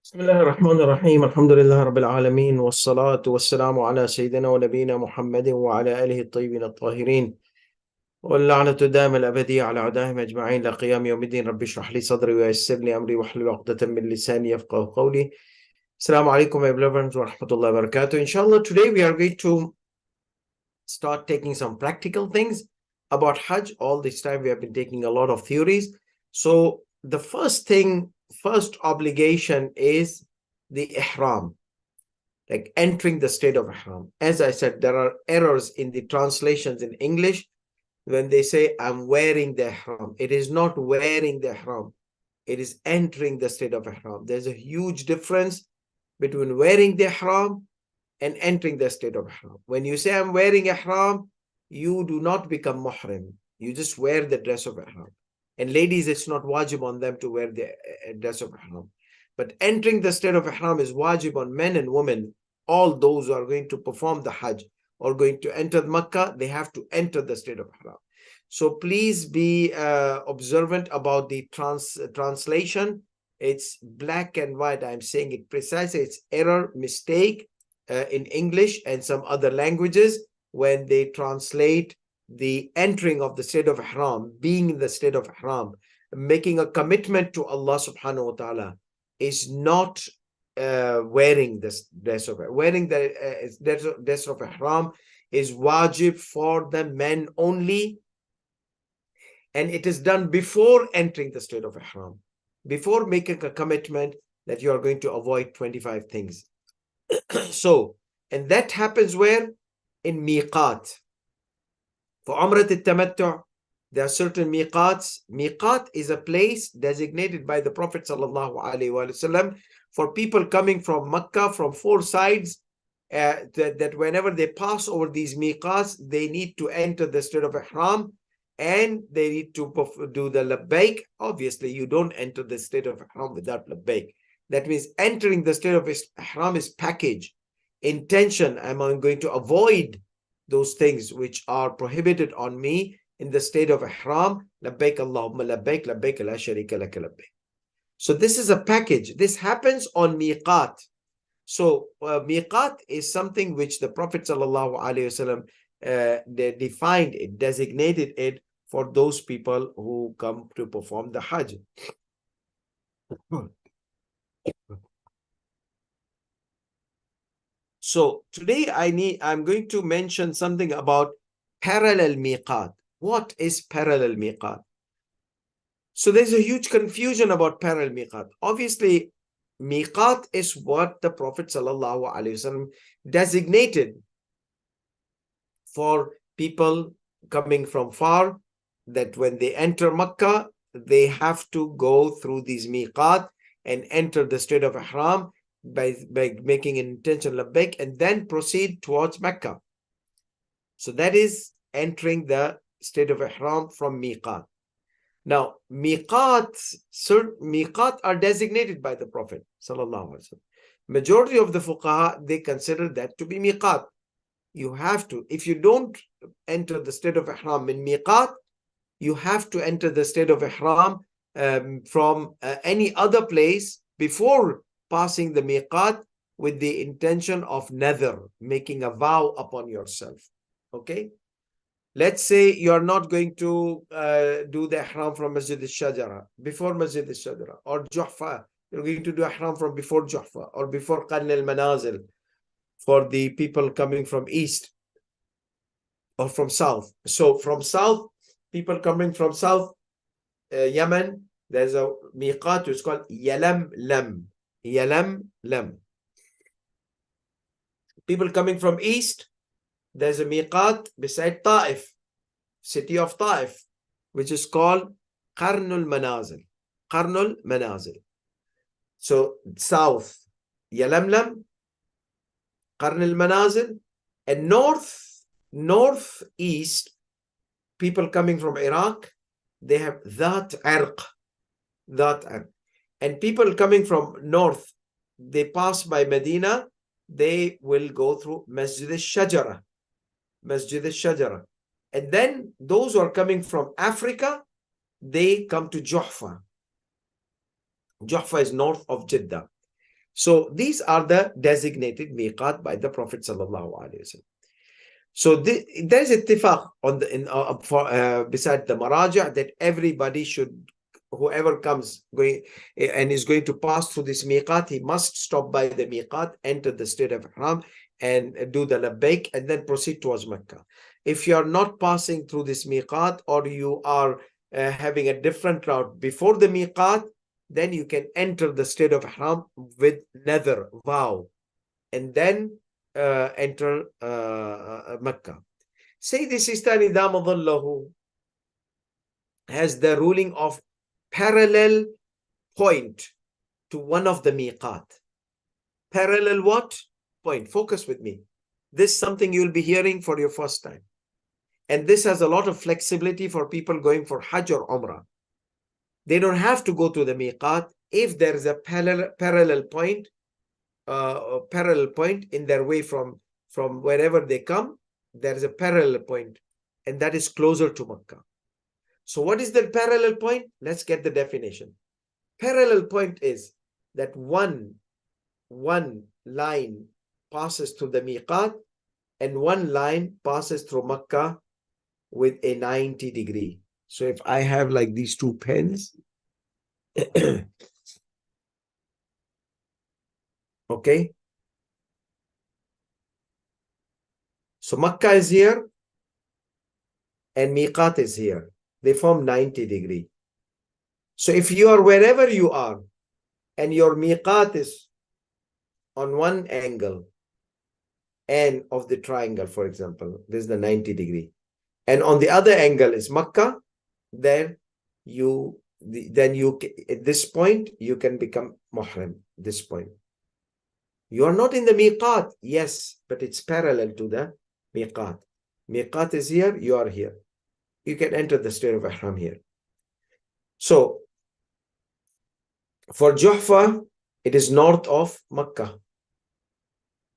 بسم الله الرحمن الرحيم الحمد لله رب العالمين والصلاة والسلام على سيدنا ونبينا محمد وعلى آله الطيبين الطاهرين واللعنة الدائمة الأبدية على أعدائهم أجمعين إلى قيام يوم الدين. رب اشرح لي صدري ويسر لي أمري واحلل عقدة من لساني يفقهوا قولي. السلام عليكم my beloved ورحمة الله وبركاته. Inshallah, today we are going to start taking some practical things about Hajj. All this time we have been taking a lot of theories. So the first obligation is the ihram, like entering the state of ihram. As I said, there are errors in the translations in English when they say I'm wearing the ihram. It is not wearing the ihram, it is entering the state of ihram. There's a huge difference between wearing the ihram and entering the state of ihram. When you say I'm wearing ihram, you do not become muhrim. You just wear the dress of ihram. And ladies, it's not wajib on them to wear the dress of ihram. But entering the state of ihram is wajib on men and women. All those who are going to perform the Hajj or going to enter Makkah, they have to enter the state of ihram. So please be observant about the translation. It's black and white. I'm saying it precisely. It's error, mistake in English and some other languages when they translate the entering of the state of ihram, being in the state of ihram, making a commitment to Allah subhanahu wa ta'ala is not wearing this dress of wearing the dress of ihram is wajib for the men only, and it is done before entering the state of ihram, before making a commitment that you are going to avoid 25 things. So, and that happens where? In Meqaat. For Umrat al-Tamattu', there are certain Meqaats. Meqaat is a place designated by the Prophet ﷺ for people coming from Makkah from four sides, that whenever they pass over these Meqaats, they need to enter the state of ihram and they need to do the labbaik. Obviously, you don't enter the state of ihram without labbaik. That means entering the state of ihram is package. Intention, I'm going to avoid those things which are prohibited on me in the state of ihram. Labbaik Allahumma labbaik, labbaik la sharika laka labbaik. So this is a package. This happens on Meqaat. So Meqaat is something which the Prophet ﷺ defined it, designated it for those people who come to perform the Hajj. So today I'm going to mention something about parallel Meqaat. What is parallel Meqaat? So there's a huge confusion about parallel Meqaat. Obviously, Meqaat is what the Prophet ﷺ designated for people coming from far, that when they enter Makkah, they have to go through these Meqaat and enter the state of ihram by making an intention labbaik and then proceed towards Mecca. So that is entering the state of ihram from Meqaat. Now, Meqaat are designated by the Prophet ﷺ. Majority of the fuqaha, they consider that to be Meqaat. You have to, if you don't enter the state of ihram in Meqaat, you have to enter the state of ihram from any other place before passing the Meqaat with the intention of nadhr, making a vow upon yourself. Okay? Let's say you're not going to do the ihram from Masjid al-Shajara, before Masjid al-Shajara, or Juhfa. You're going to do ihram from before Juhfa or before Qarn al-Manazil for the people coming from east or from south. So from south, people coming from south Yemen, there's a Meqaat, it's called Yalamlam. Yalamlam. People coming from east, there's a Meqaat beside Ta'if, city of Ta'if, which is called Qarnul Manazil. Qarnul Manazil. So south, Yalamlam, Qarnul Manazil, and northeast, people coming from Iraq, they have Dhat Irq. And people coming from north, they pass by Medina, they will go through Masjid al-Shajara. And then those who are coming from Africa, they come to Juhfa. Juhfa is north of Jeddah. So these are the designated miqat by the Prophet sallallahu alaihi wasallam. So there's ittifaq on the beside the maraja that everybody should, whoever comes going and is going to pass through this miqat, he must stop by the miqat, enter the state of ihram, and do the labbaik, and then proceed towards Mecca. If you are not passing through this miqat, or you are having a different route before the miqat, then you can enter the state of ihram with nadhr, vow, and then enter Mecca. Sayyidi Sistani Damadallahu has the ruling of parallel point to one of the miqat. Parallel what? Point. Focus with me. This is something you'll be hearing for your first time. And this has a lot of flexibility for people going for Hajj or Umrah. They don't have to go to the miqat if there is a parallel point in their way from wherever they come. There is a parallel point, and that is closer to Mecca. So what is the parallel point? Let's get the definition. Parallel point is that one line passes through the miqat and one line passes through Mecca with a 90 degree. So if I have like these two pens, okay. So Mecca is here and miqat is here. They form 90 degree. So if you are wherever you are and your miqat is on one angle and of the triangle, for example, this is the 90 degree, and on the other angle is Mecca, then at this point you can become muhrim. This point you are not in the miqat, yes, but it's parallel to the miqat. Miqat is here, you are here. You can enter the state of ihram here. So for Juhfa, it is north of Mecca.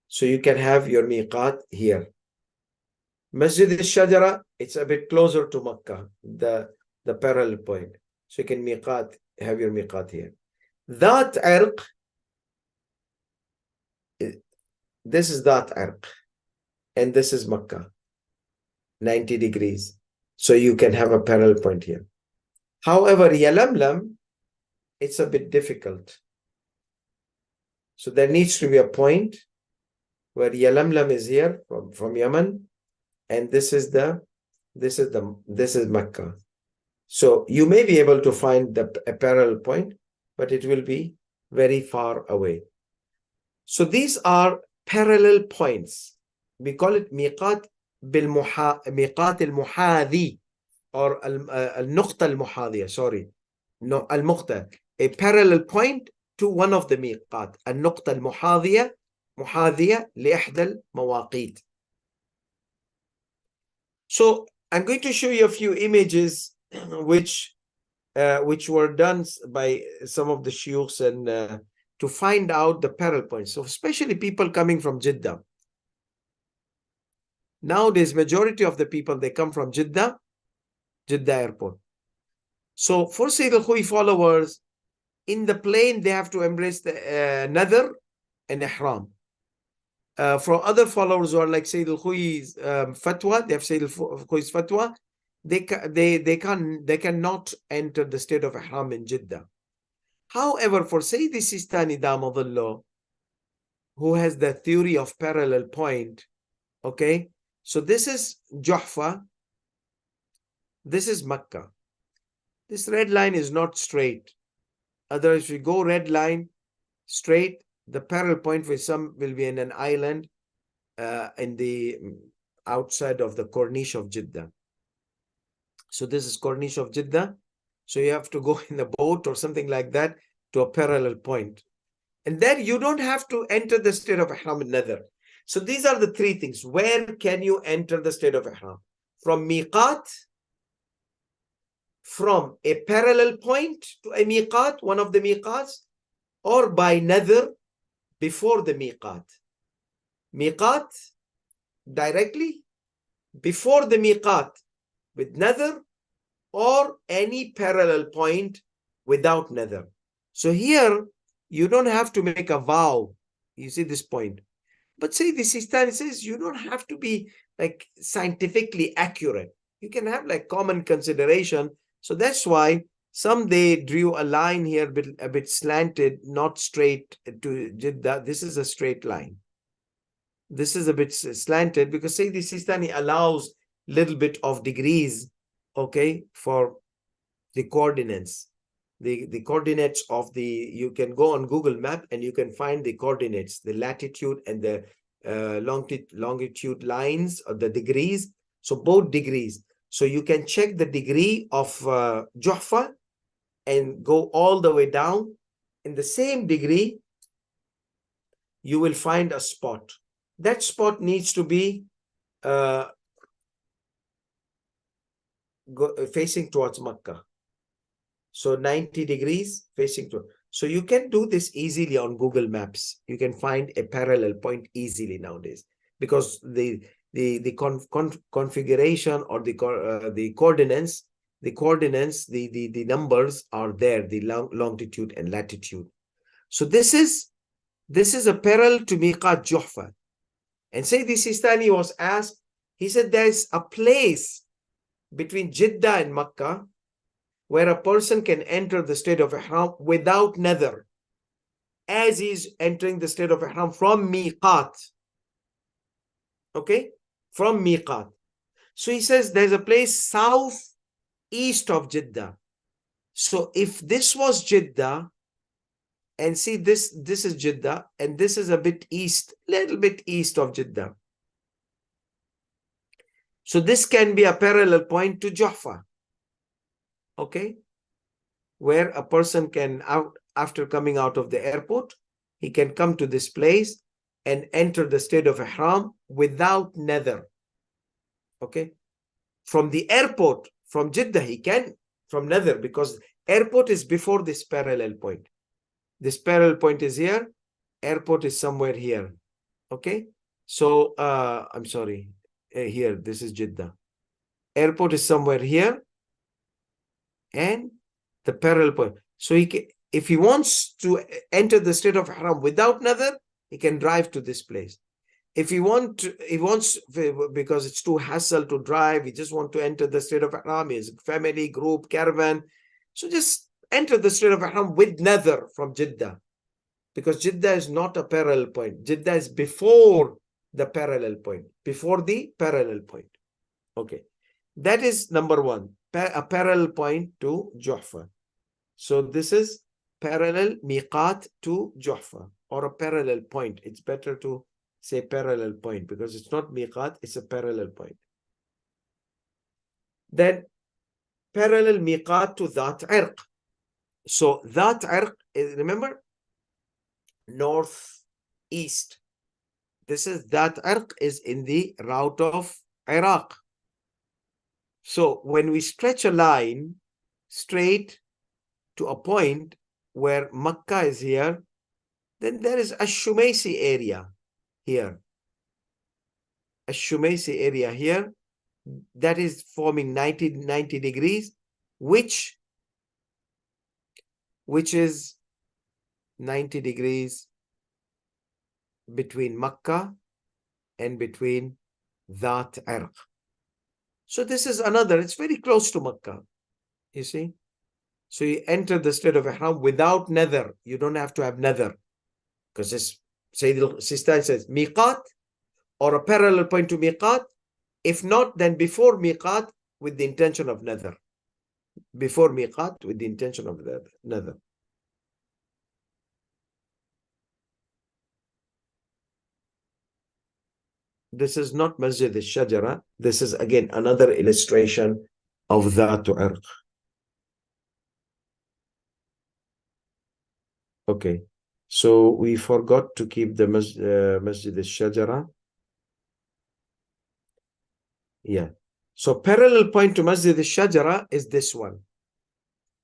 So you can have your miqat here. Masjid al-Shajara, it's a bit closer to Mecca, the parallel point. So you can have your miqat here. That Irq, this is that Irq, and this is Mecca, 90 degrees. So you can have a parallel point here. However, Yalamlam, it's a bit difficult. So there needs to be a point where Yalamlam is here from Yemen, and this is Mecca. So you may be able to find a parallel point, but it will be very far away. So these are parallel points. We call it miqat al-muhadhi, or al-nuqta al-muhadhiya, sorry. No, al-muqta, a parallel point to one of the miqat. Al-nuqta al-muhadhiya, muhadhiya li-ihda al-mawaqit. So I'm going to show you a few images which were done by some of the shuyukhs and to find out the parallel points. So especially people coming from Jeddah. Nowadays, majority of the people, they come from Jeddah airport. So for Sayyid al-Khuy followers, in the plane, they have to embrace the nadhr and ihram. For other followers who are like Sayyid al-Khuy's fatwa, they have Sayyid al-Khuy's fatwa, they cannot enter the state of ihram in Jeddah. However, for Sayyidi Sistani Damadullah, who has the theory of parallel point, okay, so this is Juhfa, this is Mecca. This red line is not straight. Otherwise, if you go red line straight, the parallel point for some will be in an island in the outside of the Corniche of Jeddah. So this is Corniche of Jeddah. So you have to go in the boat or something like that to a parallel point. And then you don't have to enter the state of ihram in nadhr. So these are the three things. Where can you enter the state of ihram? From miqat, from a parallel point to a miqat, one of the miqats, or by nadhr before the miqat. Miqat directly, before the miqat with nadhr, or any parallel point without nadhr. So here You don't have to make a vow. You see this point. But say the Sistani says you don't have to be like scientifically accurate. You can have like common consideration. So that's why some they drew a line here a bit slanted, not straight to Jeddah. This is a straight line. This is a bit slanted because say the Sistani allows little bit of degrees, okay, for the coordinates. The coordinates of you can go on Google Map and you can find the coordinates, the latitude and the longitude lines or the degrees. So both degrees. So you can check the degree of Juhfa and go all the way down. In the same degree, you will find a spot. That spot needs to be facing towards Makkah. So 90 degrees facing to. So you can do this easily on Google Maps. You can find a parallel point easily nowadays because the configuration or the coordinates, the numbers are there, the longitude and latitude. So this is a parallel to Meqaat Juhfa. And say the Sistani was asked, he said there's a place between Jeddah and Makkah where a person can enter the state of Ihram without nadhr, as he's entering the state of Ihram from Meqaat. Okay? From Meqaat. So he says there's a place southeast of Jeddah. So if this was Jeddah, and see this is Jeddah, and this is a bit east, little bit east of Jeddah. So this can be a parallel point to Juhfa. Okay, where a person can, after coming out of the airport, he can come to this place and enter the state of Ihram without nadhr. Okay, from the airport, from Jeddah, he can, from nadhr, because airport is before this parallel point. This parallel point is here, airport is somewhere here. Okay, so I'm sorry, here, this is Jeddah. Airport is somewhere here, and the parallel point. So he can, if he wants to enter the state of Ihram without nadhr, he can drive to this place. If he wants, because it's too hassle to drive, he just want to enter the state of Ihram, his family, group, caravan. So just enter the state of Ihram with nadhr from Jeddah. Because Jeddah is not a parallel point. Jeddah is before the parallel point. Before the parallel point. Okay. That is number one. A parallel point to Juhfa. So this is parallel Meqaat to Juhfa, or a parallel point. It's better to say parallel point because it's not Meqaat, it's a parallel point. Then parallel Meqaat to Dhat Irq. So Dhat Irq, remember, northeast. This is Dhat Irq is in the route of Iraq. So when we stretch a line straight to a point where Makkah is here, then there is a Shumaisi area here. A Shumaisi area here that is forming 90 degrees, which is 90 degrees between Makkah and between Dhat Irq. So this is another, it's very close to Makkah, you see. So you enter the state of Ihram without nadhr. You don't have to have nadhr. Because this Sayyid al-Sistani says, Meqaat or a parallel point to Meqaat. If not, then before Meqaat with the intention of nadhr. Before Meqaat with the intention of nadhr. This is not Masjid al-Shajara. This is again another illustration of Dhat Irq. Okay, so we forgot to keep the Masjid al-Shajara. Yeah, so parallel point to Masjid al-Shajara is this one.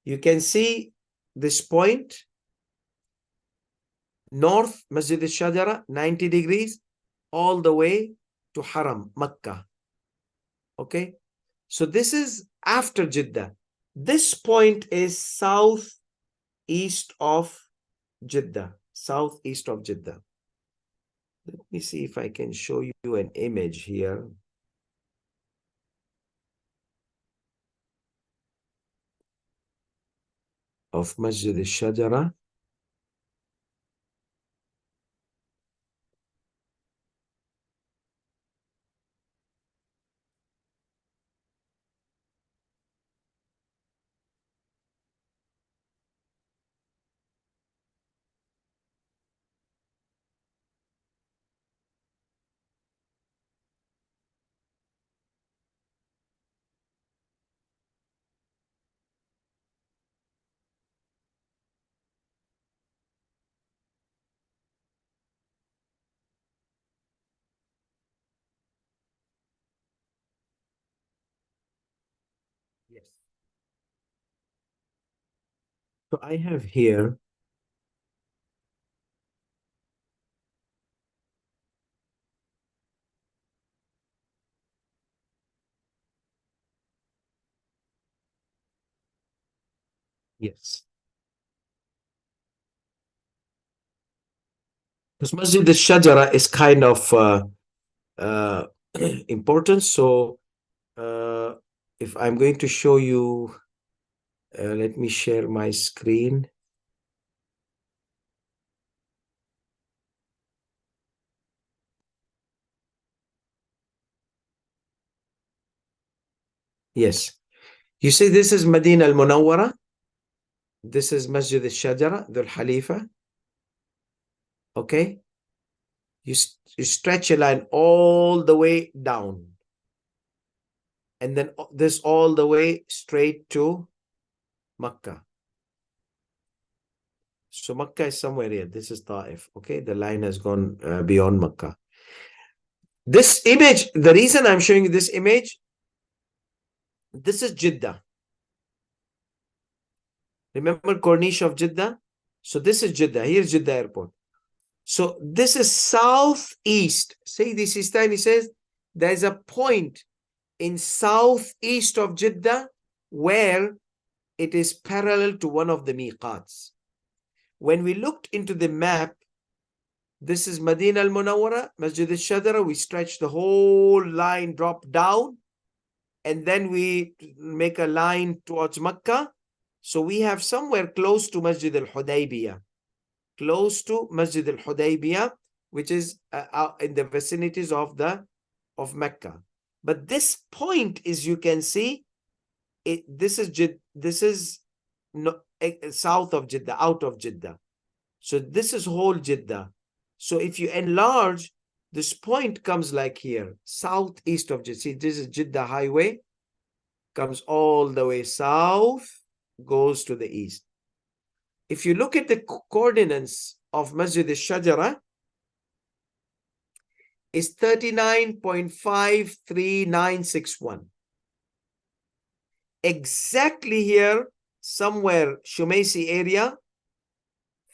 You can see this point, north Masjid al-Shajara, 90 degrees, all the way to Haram, Makkah. Okay, so this is after Jeddah. This point is southeast of Jeddah, southeast of Jeddah. Let me see if I can show you an image here. Of Masjid al-Shajara. Yes. So I have here, yes. Because Masjid al-Shajara is kind of uh, important. So if I'm going to show you, let me share my screen. Yes. You see, this is Medina al-Munawwara. This is Masjid al-Shajara, Dhul Halifa. Okay. You stretch a line all the way down. And then this all the way straight to Makkah. So Makkah is somewhere here. This is Ta'if. Okay. The line has gone beyond Makkah. This image, the reason I'm showing you this image, this is Jeddah. Remember Corniche of Jeddah? So this is Jeddah. Here's Jeddah Airport. So this is southeast. Sayyidi Sistani says there's a point in southeast of Jeddah where it is parallel to one of the Meqaats. When we looked into the map, this is Medina al-Munawwara, Masjid al-Shadra. We stretch the whole line, drop down, and then we make a line towards Makkah. So we have somewhere close to Masjid al-Hudaybiyah, which is in the vicinities of Mecca. But this point is, you can see, this is no, south of Jeddah, out of Jeddah. So this is whole Jeddah. So if you enlarge, this point comes like here, southeast of Jeddah. See, this is Jeddah highway, comes all the way south, goes to the east. If you look at the coordinates of Masjid al-Shajara, is 39.53961. Exactly here, somewhere, Shumaisi area,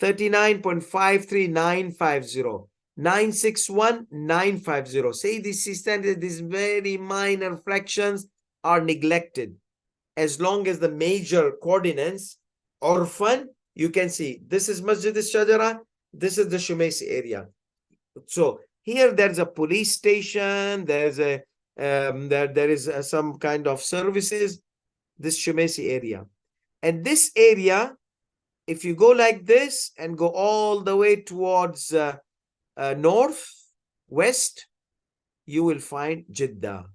39.53950. 961,950. Say this standard, these very minor fractions are neglected. As long as the major coordinates orphan, you can see this is Masjid al-Shajara, this is the Shumaisi area. So here there's a police station, there's a there is some kind of services, this Shumaisi area. And this area, if you go like this and go all the way towards north, west, you will find Jeddah.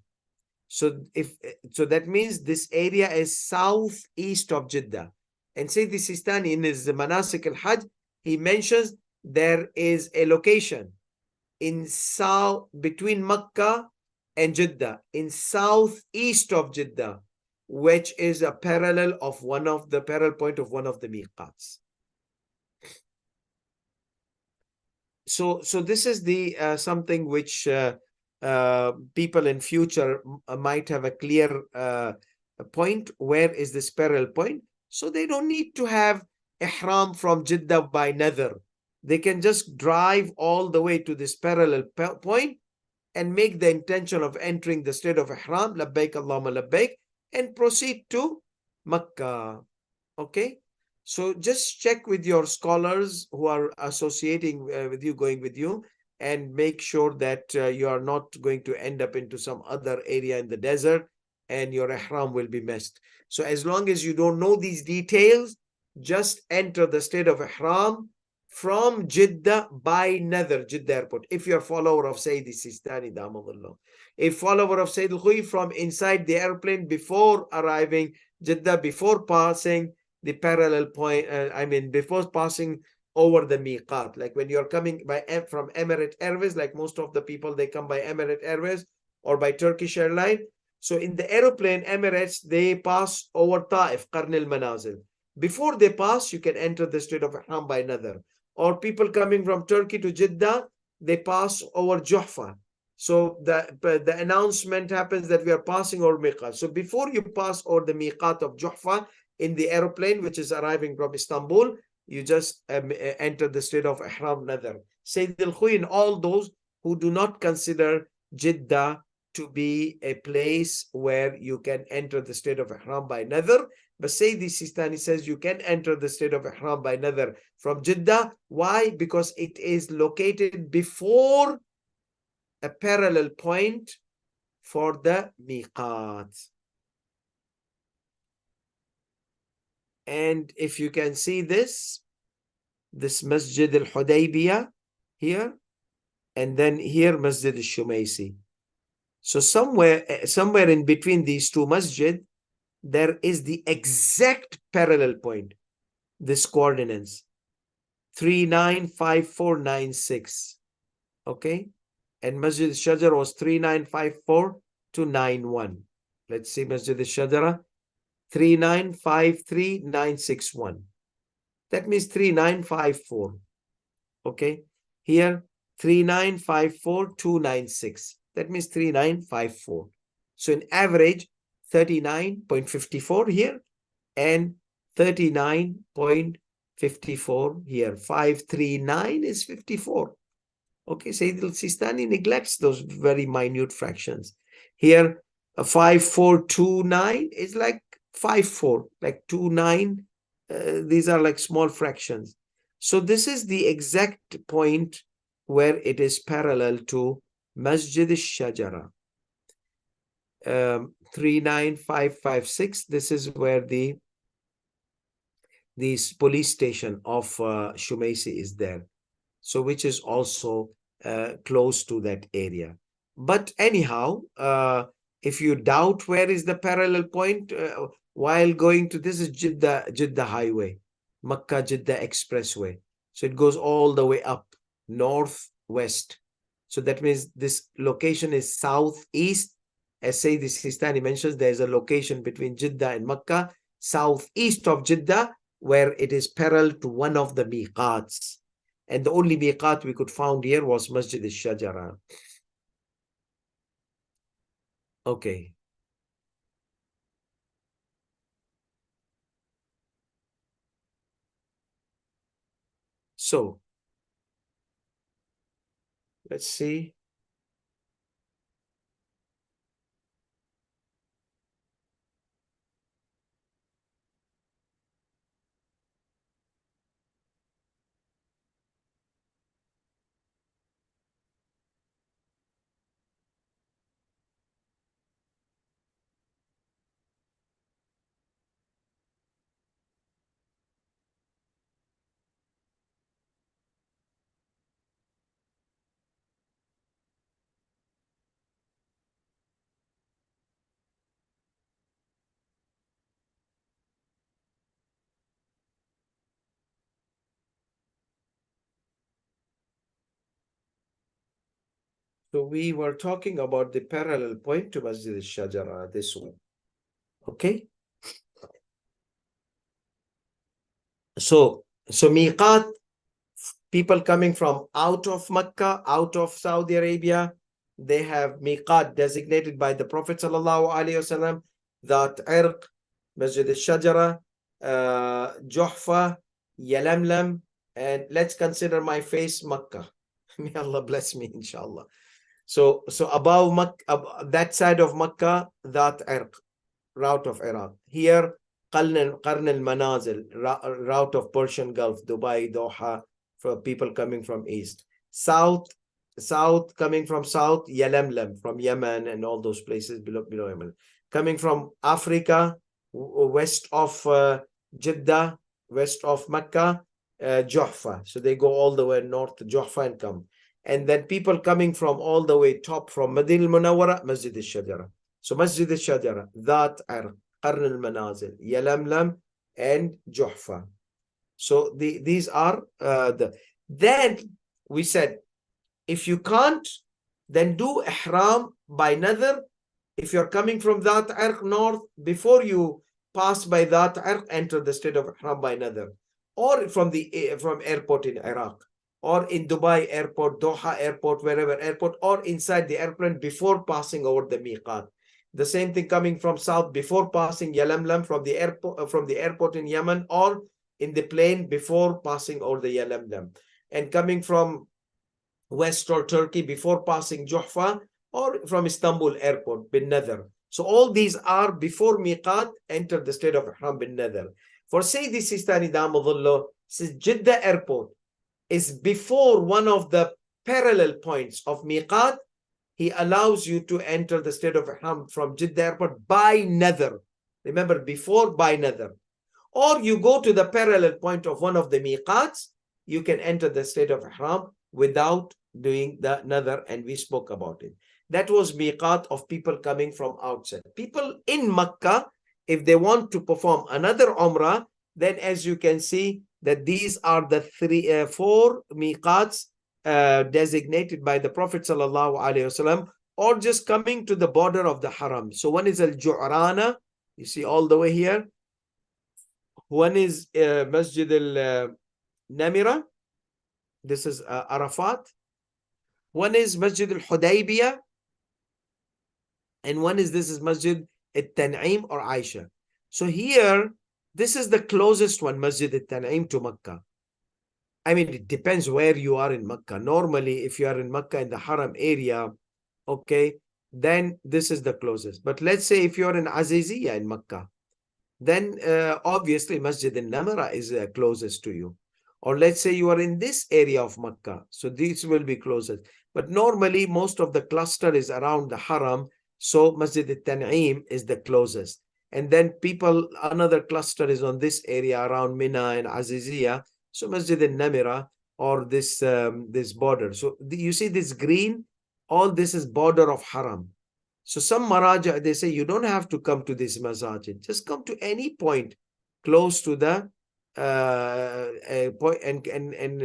So that means this area is southeast of Jeddah. And Sayyidi Sistani in his Manasik al-Hajj, he mentions there is a location in south between Makkah and Jeddah, in southeast of Jeddah, which is a parallel of one of the parallel point of one of the Meqaats. So this is the something which people in future might have a clear point. Where is this parallel point? So they don't need to have ihram from Jeddah by Nadhr. They can just drive all the way to this parallel point and make the intention of entering the state of ihram, labbaik Allahumma labbaik, and proceed to Makkah. Okay. So just check with your scholars who are associating with you, going with you, and make sure that you are not going to end up into some other area in the desert and your ihram will be messed. So as long as you don't know these details, just enter the state of ihram from Jeddah by Nadr, Jeddah airport. If you're a follower of Sayyid Sistani, Damadullah. A follower of Sayyid al-Khuy, from inside the airplane before arriving Jeddah, before passing the parallel point, before passing over the Meqaat, like when you're coming from Emirates Airways, like most of the people, they come by Emirates Airways or by Turkish Airlines. So in the aeroplane, Emirates, they pass over Taif, Qarn al-Manazil. Before they pass, you can enter the state of Ihram by Nadr. Or people coming from Turkey to Jeddah, they pass over Juhfa. So the announcement happens that we are passing over Meqaat. So before you pass over the Meqaat of Juhfa in the aeroplane, which is arriving from Istanbul, you just enter the state of Ihram Nadr. Sayyid al-Khuy and all those who do not consider Jeddah to be a place where you can enter the state of Ihram by Nadr. But Sayyid Sistani says you can enter the state of Ihram by Nadr from Jeddah. Why? Because it is located before a parallel point for the Meqaat. And if you can see this Masjid al-Hudaybiyah here, and then here Masjid al-Shumaisi. So somewhere in between these two masjid, there is the exact parallel point, this coordinates 395496. Okay, and Masjid al-Shajara was 3954 to 91. Let's see Masjid al-Shajara 3953961. That means 3954. Okay, here 3954296. That means 3954. So in average 39.54 here and 39.54 here. 539 is 54. Okay, Sayyid al-Sistani neglects those very minute fractions. Here, a 5429 is like 54, like 29. These are like small fractions. So this is the exact point where it is parallel to Masjid al-Shajara. 39556. This is where the police station of Shumaisi is there. So which is also close to that area. But anyhow, if you doubt where is the parallel point, while going to, this is Jeddah Highway, Makkah-Jeddah Expressway. So it goes all the way up, northwest. So that means this location is southeast. As Sayyid Sistani mentions, there is a location between Jeddah and Makkah, southeast of Jeddah, where it is parallel to one of the Meqaats. And the only Meqaat we could find here was Masjid al-Shajara. Okay. So, let's see. So we were talking about the parallel point to Masjid al-Shajara, this one. Okay. So Meqaat, people coming from out of Makkah, out of Saudi Arabia, they have Meqaat designated by the Prophet sallallahu alaihi wasallam, that Irq, Masjid al-Shajara, Juhfa, Yalamlam, and let's consider my face Makkah. May Allah bless me, inshallah. So above Makkah, that side of Makkah, that Irq, route of Iraq. Here, Qarn al-Manazil, route of Persian Gulf, Dubai, Doha, for people coming from east. South, coming from south, Yalamlam, from Yemen and all those places below Yemen. Coming from Africa, west of Jeddah, west of Mecca, Juhfa. So they go all the way north to Juhfa and come. And then people coming from all the way top from Madinah al-Munawwara, Masjid al-Shajara. So Masjid al-Shajara, that Qarn al-Manazil, Yalamlam and Juhfa. So these are then we said, if you can't, then do ihram by nadhr. If you're coming from that Irq north, before you pass by that Irq, enter the state of ihram by nadhr. Or from airport in Iraq, or in Dubai airport, Doha airport, wherever airport, or inside the airplane before passing over the Meqaat. The same thing coming from south before passing Yalamlam from the airport in Yemen, or in the plane before passing over the Yalamlam. And coming from west or Turkey before passing Juhfa, or from Istanbul airport bin nadhr. So all these are before Meqaat, enter the state of ihram bin nadhr. For Sayyidi Sistani Damadullah, says Jeddah airport is before one of the parallel points of Meqaat, he allows you to enter the state of ihram from Jeddah airport by nadhr. Remember, before by nadhr. Or you go to the parallel point of one of the Meqats, you can enter the state of ihram without doing the nadhr, and we spoke about it. That was Meqat of people coming from outside. People in Makkah, if they want to perform another Umrah, then as you can see that these are the four Meqats designated by the Prophet ﷺ, or just coming to the border of the Haram. So one is Al-Ju'rana, you see all the way here. One is Masjid al-Namira, this is Arafat. One is Masjid al-Hudaybiyah, and this is Masjid al-Tan'im or Aisha. So here, this is the closest one, Masjid al-Tan'im to Makkah. I mean, it depends where you are in Makkah. Normally, if you are in Makkah in the Haram area, okay, then this is the closest. But let's say if you're in Aziziyah in Makkah, then obviously Masjid al-Namira is closest to you. Or let's say you are in this area of Makkah, so these will be closest. But normally, most of the cluster is around the Haram, so Masjid al-Tan'im is the closest. And then another cluster is on this area around Mina and Aziziyah, so Masjid al-Namira, or this border. So you see this green, all this is border of Haram. So some Maraja, they say you don't have to come to this masajid, just come to any point close to the point and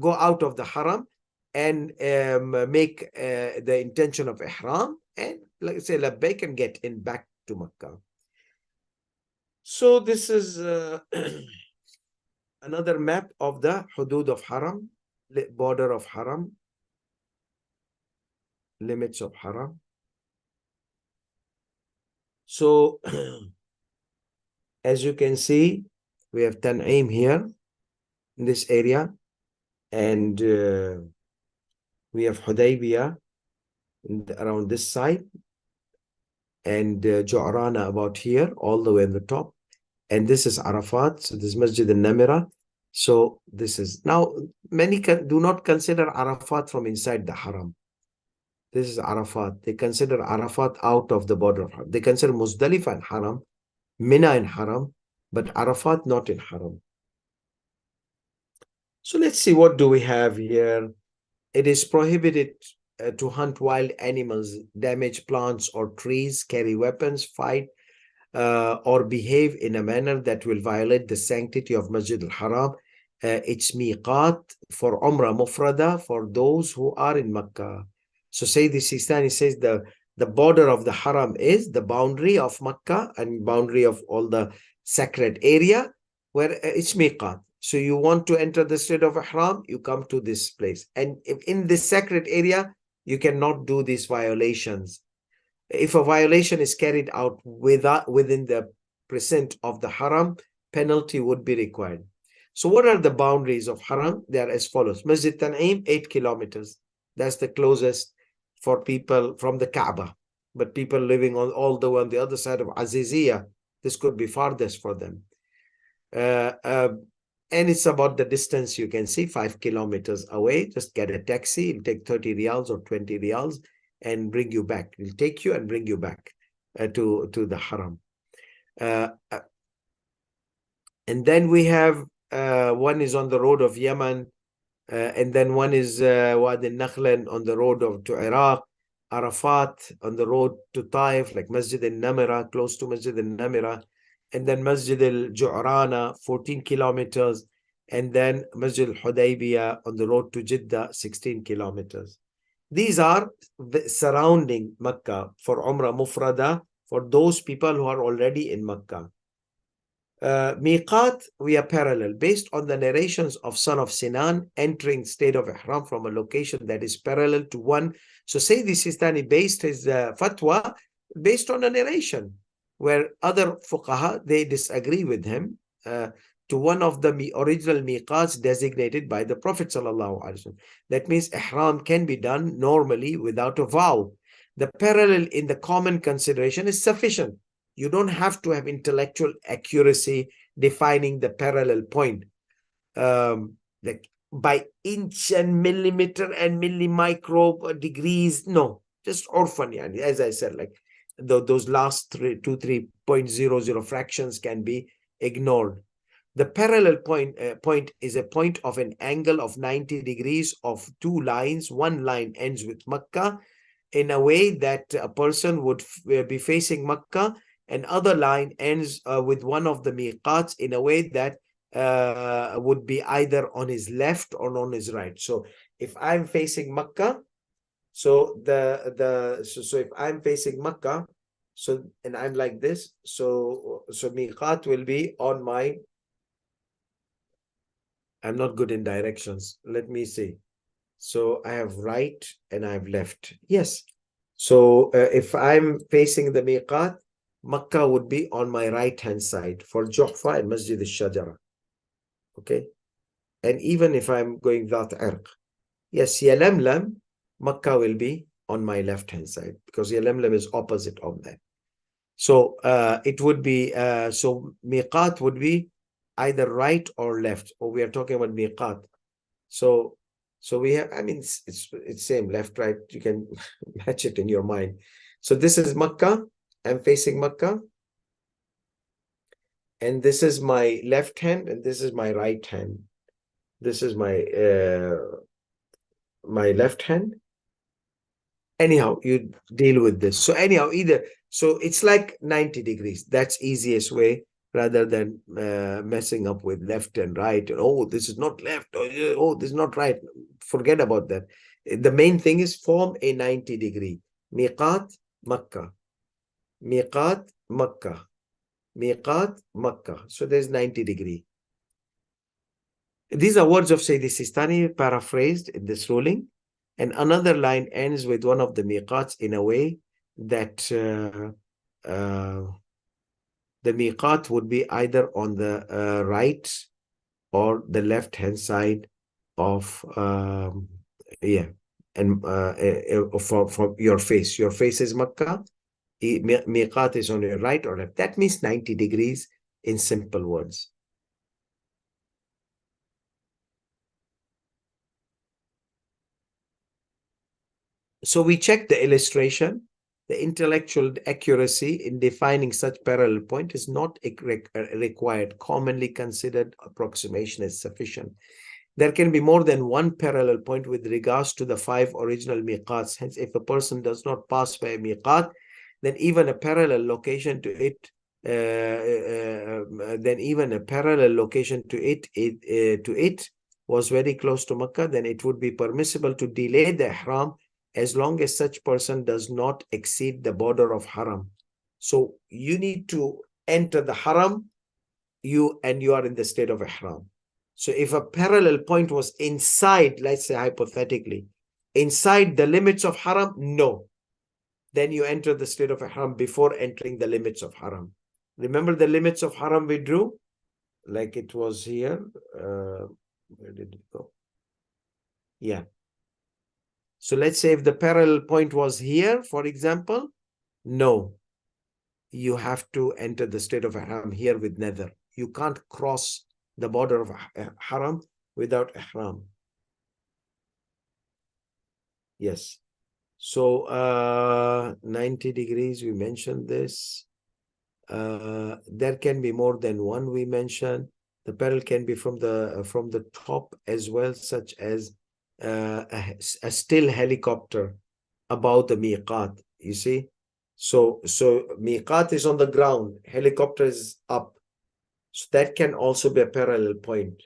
go out of the Haram and make the intention of ihram and, like say, labbaik, and get in back to Makkah. So this is another map of the hudud of Haram, border of Haram, limits of Haram. So as you can see, we have Tan'im here in this area, and we have Hudaybiyah around this side, and Ju'rana about here, all the way on the top. And this is Arafat, so this is Masjid al-Namira. So this is, now many do not consider Arafat from inside the Haram. This is Arafat. They consider Arafat out of the border of Haram. They consider Muzdalifah in Haram, Mina in Haram, but Arafat not in Haram. So let's see, what do we have here? It is prohibited to hunt wild animals, damage plants or trees, carry weapons, fight, or behave in a manner that will violate the sanctity of Masjid al-Haram. It's Meqat for Umrah Mufrada for those who are in Makkah. So Sayyidi Sistani says the border of the Haram is the boundary of Makkah and boundary of all the sacred area where it's Meqat. So you want to enter the state of Ihram, you come to this place. And if in this sacred area, you cannot do these violations. If a violation is carried out within the precinct of the Haram, penalty would be required. So what are the boundaries of Haram? They are as follows. Masjid Tan'im, 8 kilometers. That's the closest for people from the Kaaba. But people living on all the way on the other side of Aziziyah, This could be farthest for them. And it's about the distance you can see, 5 kilometers away. Just get a taxi. It'll take 30 riyals or 20 riyals and bring you back. It'll take you and bring you back to the haram. And then we have one is on the road of Yemen, and then one is Wadi Nakhlan on the road to Iraq, Arafat on the road to Taif, like Masjid al-Namira, close to Masjid al-Namira, and then Masjid al-Ju'rana, 14 kilometers, and then Masjid al-Hudaybiyah on the road to Jeddah, 16 kilometers. These are the surrounding Makkah for Umrah Mufrada for those people who are already in Makkah. Meqaat, we are parallel based on the narrations of son of Sinan entering state of Ihram from a location that is parallel to one. So Sayyidi Sistani based his fatwa based on a narration where other fuqaha, they disagree with him to one of the original miqats designated by the Prophet ﷺ. That means Ihram can be done normally without a vow. The parallel in the common consideration is sufficient. You don't have to have intellectual accuracy defining the parallel point. Like by inch and millimeter and millimicro degrees. No, just orphan. As I said, like those last 3.00 fractions can be ignored. The parallel point is a point of an angle of 90 degrees of two lines. One line ends with Makkah in a way that a person would be facing Makkah, and other line ends with one of the miqats in a way that would be either on his left or on his right. So if I'm facing Makkah, so if I'm facing Makkah, so and I'm like this, so miqat will be on my. I'm not good in directions. Let me see. So I have right and I have left. Yes. So if I'm facing the miqat, Makkah would be on my right-hand side for Juhfa and Masjid al-Shajara. Okay. And even if I'm going that Irq, yes, Yalamlam, Makkah will be on my left-hand side because Yalamlam is opposite of that. So it would be, so miqat would be either right or left, or we are talking about miqat. So we have, I mean, it's same, left, right, you can match it in your mind. So this is Makkah. I'm facing Makkah, and this is my left hand, and this is my right hand. This is my my left hand. Anyhow, you deal with this. So anyhow, so it's like 90 degrees. That's easiest way rather than messing up with left and right. And, oh, this is not left. Oh, this is not right. Forget about that. The main thing is form a 90 degree. Miqat, Makkah. Meqaat, Makkah. Meqaat, Makkah. So there's 90 degree. These are words of Sayyidi Sistani paraphrased in this ruling. And another line ends with one of the miqats in a way that the miqat would be either on the right or the left-hand side of, and from your face. Your face is Makkah. Meqat is on your right or left. That means 90 degrees in simple words. So we check the illustration. The intellectual accuracy in defining such parallel point is not required. Commonly considered approximation is sufficient. There can be more than one parallel point with regards to the 5 original miqats. Hence, if a person does not pass by a miqat, then even a parallel location to it, was very close to Makkah, then it would be permissible to delay the ihram as long as such person does not exceed the border of haram. So you need to enter the haram, you are in the state of ihram. So if a parallel point was inside, let's say hypothetically, inside the limits of haram, no. Then you enter the state of ihram before entering the limits of haram. Remember the limits of haram we drew? Like it was here. Where did it go? Yeah. So let's say if the parallel point was here, for example, no. you have to enter the state of ihram here with nether. You can't cross the border of haram without ihram. Yes. So 90 degrees, we mentioned this. There can be more than one, we mentioned. The parallel can be from the top as well, such as a still helicopter about the Meqaat, you see. So Meqaat is on the ground, helicopter is up. So that can also be a parallel point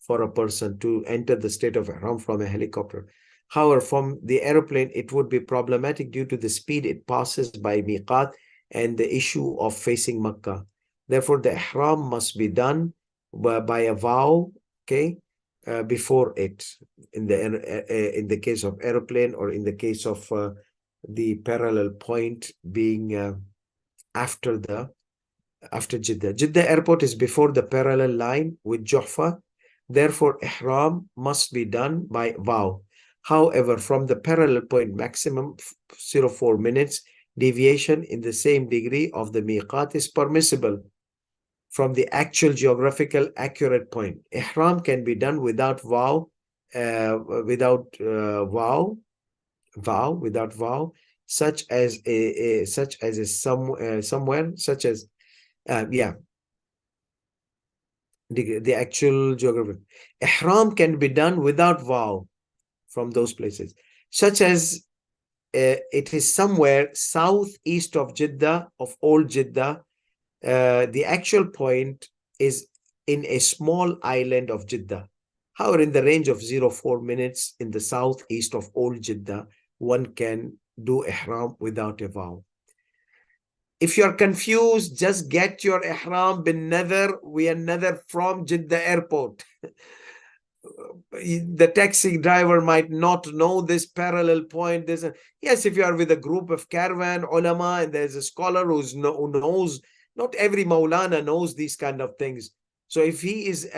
for a person to enter the state of ihram from a helicopter. However, from the aeroplane, it would be problematic due to the speed it passes by Meqaat and the issue of facing Makkah. Therefore, the ihram must be done by a vow, okay, before it, in the case of aeroplane, or in the case of the parallel point being after Jeddah. Jeddah airport is before the parallel line with Juhfa. Therefore, ihram must be done by vow. However, from the parallel point, maximum 0.4 minutes deviation in the same degree of the miqat is permissible from the actual geographical accurate point. Ihram can be done without vow, without vow, such as somewhere, such as the actual geography. Ihram can be done without vow from those places, such as it is somewhere southeast of Jeddah, of Old Jeddah. The actual point is in a small island of Jeddah. However, in the range of 0.4 minutes in the southeast of Old Jeddah, one can do ihram without a vow. If you're confused, just get your ihram bin nether. We are nether from Jeddah airport. The taxi driver might not know this parallel point. Yes, if you are with a group of caravan ulama and there's a scholar who knows, not every Maulana knows these kind of things. So if he is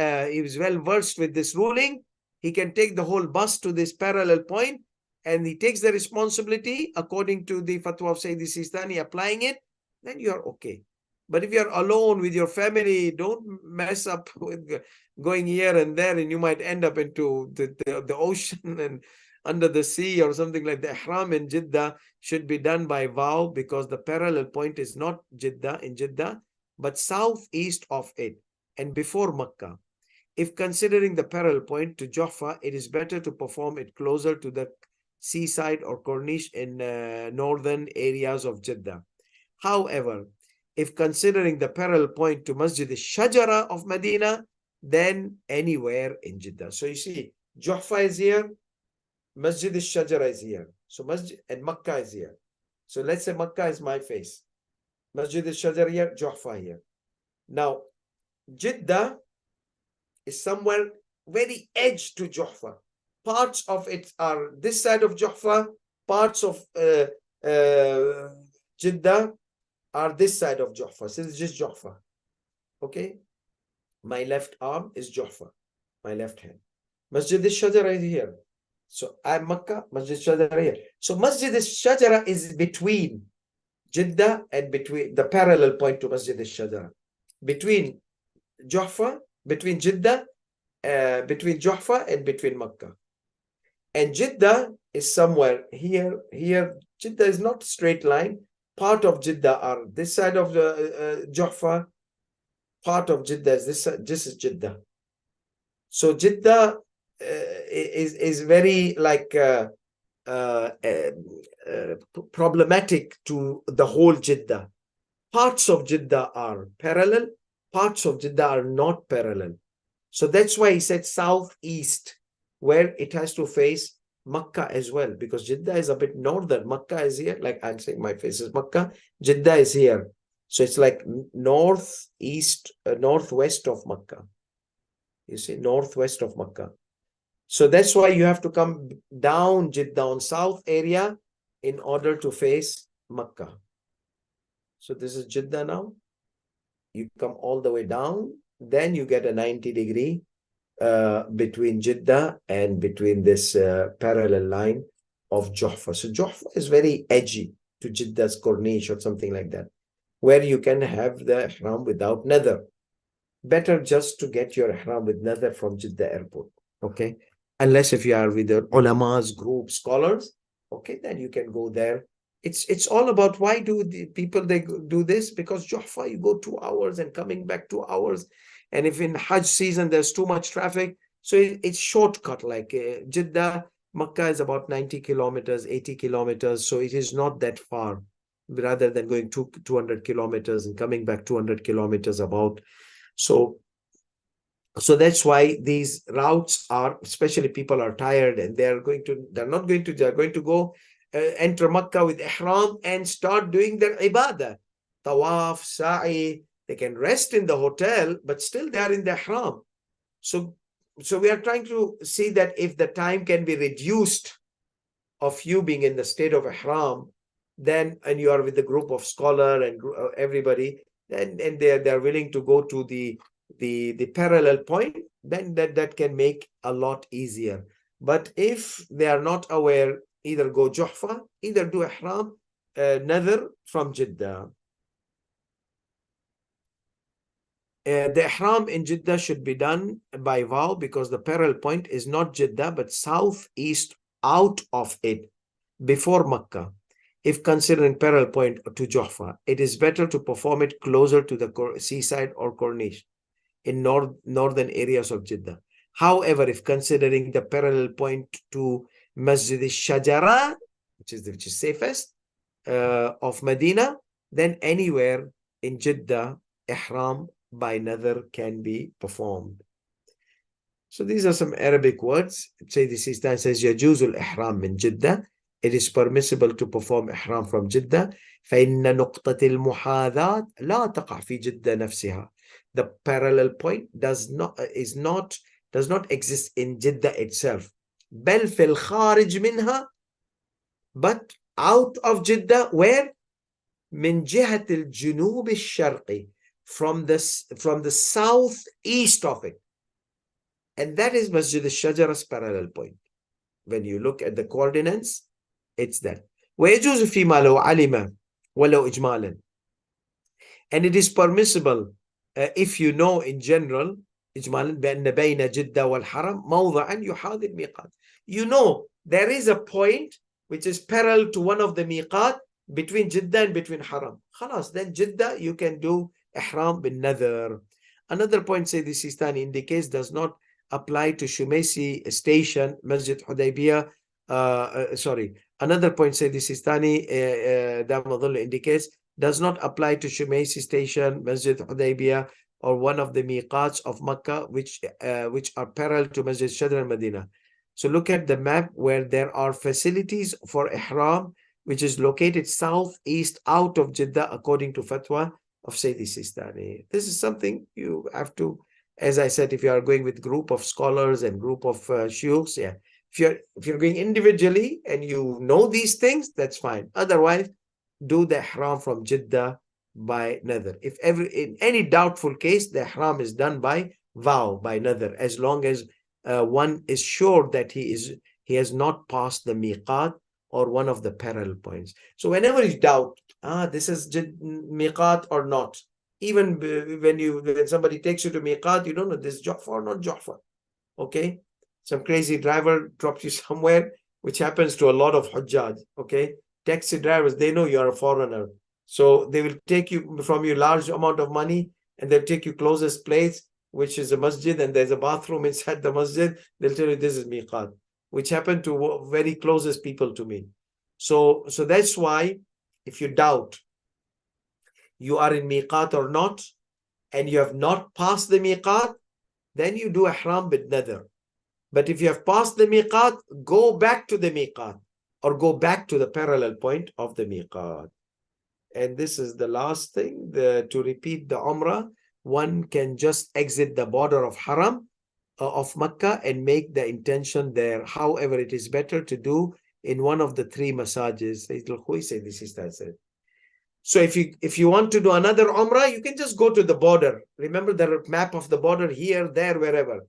well versed with this ruling, he can take the whole bus to this parallel point, and he takes the responsibility according to the fatwa of Sayyidi Sistani, applying it, then you are okay. But if you're alone with your family, don't mess up with going here and there, and you might end up into the ocean and under the sea or something like that. Ihram in Jeddah should be done by vow, because the parallel point is not in Jeddah, but southeast of it and before Makkah. If considering the parallel point to Juhfa, it is better to perform it closer to the seaside or Corniche in northern areas of Jeddah. However, if considering the parallel point to Masjid al-Shajara of Medina, then anywhere in Jeddah. So you see, Juhfa is here, Masjid al-Shajara is here. So Masjid and Makkah is here. So let's say Makkah is my face. Masjid al-Shajara here, Juhfa here. Now, Jeddah is somewhere very edge to Juhfa. Parts of it are this side of Juhfa, parts of Jeddah are this side of Juhfa. So it's just Juhfa. Okay? My left arm is Juhfa, my left hand. Masjid al-Shajara is here. So I'm Makkah, Masjid al-Shajara here. So Masjid al-Shajara is between Jeddah and between the parallel point to Masjid al-Shajara. Between Juhfa, between Jeddah, between Juhfa and between Makkah. And Jeddah is somewhere here. Jeddah is not straight line. Part of Jeddah are this side of the Juhfa. Part of Jeddah is this side. This is Jeddah. So Jeddah is very like problematic to the whole Jeddah. Parts of Jeddah are parallel. Parts of Jeddah are not parallel. So that's why he said southeast, where it has to face Makkah as well, because Jeddah is a bit northern. Makkah is here, like I'm saying, my face is Makkah. Jeddah is here. So it's like northeast, northwest of Makkah. You see, northwest of Makkah. So that's why you have to come down Jeddah on south area in order to face Makkah. So this is Jeddah now. You come all the way down, then you get a 90-degree between Jeddah and between this parallel line of Juhfa. So Juhfa is very edgy to Jeddah's Corniche or something like that. where you can have the ihram without nadar. Better just to get your ihram with nadar from Jeddah airport, okay? Unless if you are with the ulamas, group, scholars, okay, then you can go there. It's all about why do the people they do this? Because Juhfa, you go 2 hours and coming back 2 hours. And if in Hajj season there's too much traffic, so it's shortcut. Like Jeddah, Makkah is about 90 kilometers, 80 kilometers. So it is not that far rather than going 200 kilometers and coming back 200 kilometers about. So that's why these routes are, especially people are tired and they're going to go enter Makkah with ihram and start doing their ibadah, tawaf, sa'i. They can rest in the hotel, but still they are in the ihram. So we are trying to see that if the time can be reduced of you being in the state of ihram, then, and you are with the group of scholar and everybody, and they're willing to go to the parallel point, then that can make a lot easier. But if they are not aware, either go Juhfa, either do ihram nadhr from Jeddah. The ihram in Jeddah should be done by vow because the parallel point is not Jeddah but southeast out of it before Makkah. If considering parallel point to Juhfa, it is better to perform it closer to the seaside or Corniche in northern areas of Jeddah. However, if considering the parallel point to Masjid al-Shajara, which is safest of Medina, then anywhere in Jeddah, ihram by nadhr can be performed. So these are some Arabic words. Sayyidi Sistan says, يجوز الإحرام من جدة. It is permissible to perform ihram from Jeddah. فإن نقطة المحاذاة لا تقع في جدة نفسها. The parallel point does not exist in Jeddah itself. بل في الخارج منها, but out of Jeddah, where? من جهة الجنوب الشرقي, from the southeast of it. And that is Masjid al-Shajara's parallel point. When you look at the coordinates, it's that. ويجوز فيما لو علم ولو إجمالا. And it is permissible if you know in general إجمالا بأن بين جدة والحرم موضعا يحاذي الميقات. You know there is a point which is parallel to one of the miqat between Jeddah and between Haram. خلاص, then Jeddah you can do ihram bin nadhr. Another point Sayyidi Sistani indicates does not apply to Shumaisi station, Masjid Hudaybiyah. Another point Sayyidi Sistani Damadullah indicates does not apply to Shumaisi station, Masjid Hudaybiyah, or one of the miqats of Makkah which are parallel to Masjid Shadr and Medina. So look at the map where there are facilities for ihram which is located southeast out of Jeddah according to fatwa of Sayyidi Sistani. This is something you have to, as I said, if you are going with group of scholars and group of shuyukhs, yeah. If you're going individually and you know these things, that's fine. Otherwise, do the ihram from Jeddah by nadhr. If in any doubtful case, the ihram is done by vow, by nadhr, as long as one is sure that he has not passed the miqat or one of the parallel points. So whenever you doubt, this is miqat or not, even when somebody takes you to miqat, you don't know this is Juhfa or not Juhfa. Okay, some crazy driver drops you somewhere, which happens to a lot of HAJJ. Okay, taxi drivers, they know you are a foreigner, so they will take you from you large amount of money and they'll take you closest place, which is a masjid, and there's a bathroom inside the masjid. They'll tell you this is miqat, which happened to very closest people to me. So that's why if you doubt you are in miqat or not, and you have not passed the miqat, then you do ihram bid nadhr. But if you have passed the miqat, go back to the miqat or go back to the parallel point of the miqat. And this is the last thing, to repeat the umrah, one can just exit the border of Haram of Makkah and make the intention there. However, it is better to do in one of the three masajid. So if you want to do another umrah, you can just go to the border. Remember the map of the border here, there, wherever.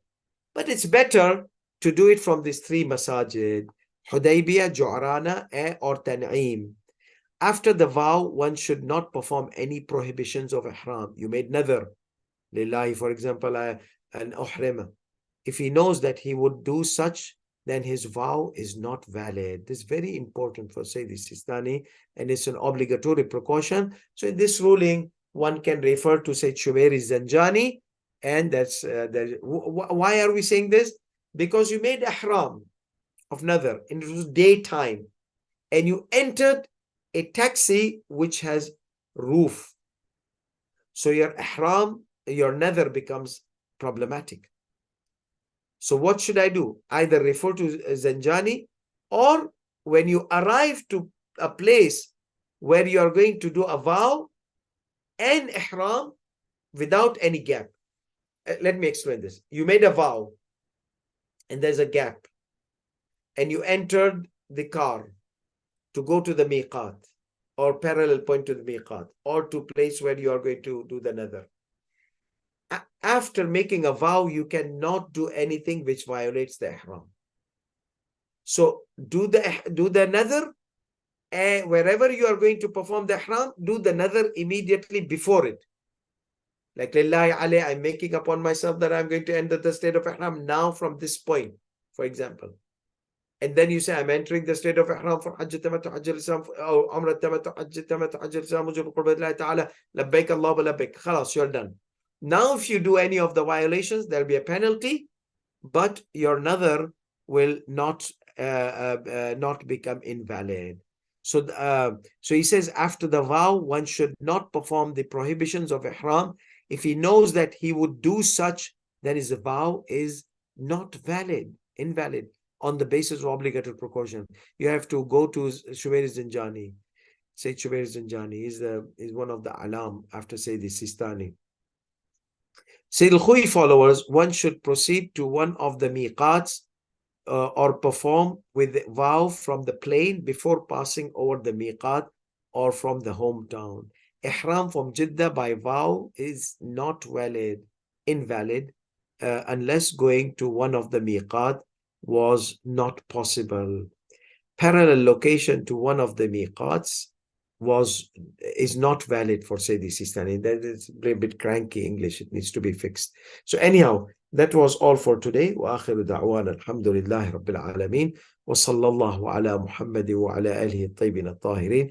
But it's better to do it from these three masajid: Hudaybiyah, Ju'rana, or Tan'im. After the vow, one should not perform any prohibitions of ihram. You made nadhr lillahi, for example, an uhrima. If he knows that he would do such, then his vow is not valid. This is very important for Sayyid Sistani, and it's an obligatory precaution. So in this ruling, one can refer to Sayyid Shubair Zanjani, and that's why are we saying this? Because you made ihram of nadhr, and it was daytime, and you entered a taxi which has roof. So your ihram, your nadhr becomes problematic. So what should I do? Either refer to Zanjani, or when you arrive to a place where you are going to do a vow and ihram without any gap. Let me explain this. You made a vow and there's a gap, and you entered the car to go to the Meqaat or parallel point to the Meqaat or to place where you are going to do the nadhr. After making a vow, you cannot do anything which violates the ihram. So do the nadhr, and wherever you are going to perform the ihram, do the nadhr immediately before it. Like lillahi alayhi, I'm making upon myself that I'm going to enter the state of ihram now from this point, for example. And then you say, I'm entering the state of ihram for Hajj Tamattu, Hajj al-Islam, or Umrah Tamattu, Hajj Tamattu, Hajj al-Islam, Wujub Qurbat Ta'ala, Labbaik Allahumma Labbaik. Khalas, you're done. Now, if you do any of the violations, there'll be a penalty, but your nadhr will not become invalid. So he says, after the vow, one should not perform the prohibitions of ihram. If he knows that he would do such, then his vow is not valid, invalid, on the basis of obligatory precaution. You have to go to Shubair Zanjani. Sayyid Shubair Zanjani is one of the alam after Sayyid Sistani. Sayyid al-Khu'i followers, one should proceed to one of the miqats or perform with the vow from the plane before passing over the miqat or from the hometown. Ihram from Jeddah by vow is not valid, invalid, unless going to one of the miqat was not possible. Parallel location to one of the miqats is not valid for Sayyid Sistani. That is a bit cranky English. It needs to be fixed. So anyhow, that was all for today. وآخر دعوانا الحمد لله رب العالمين وصلى الله على محمد وعلى آله الطيبين الطاهرين.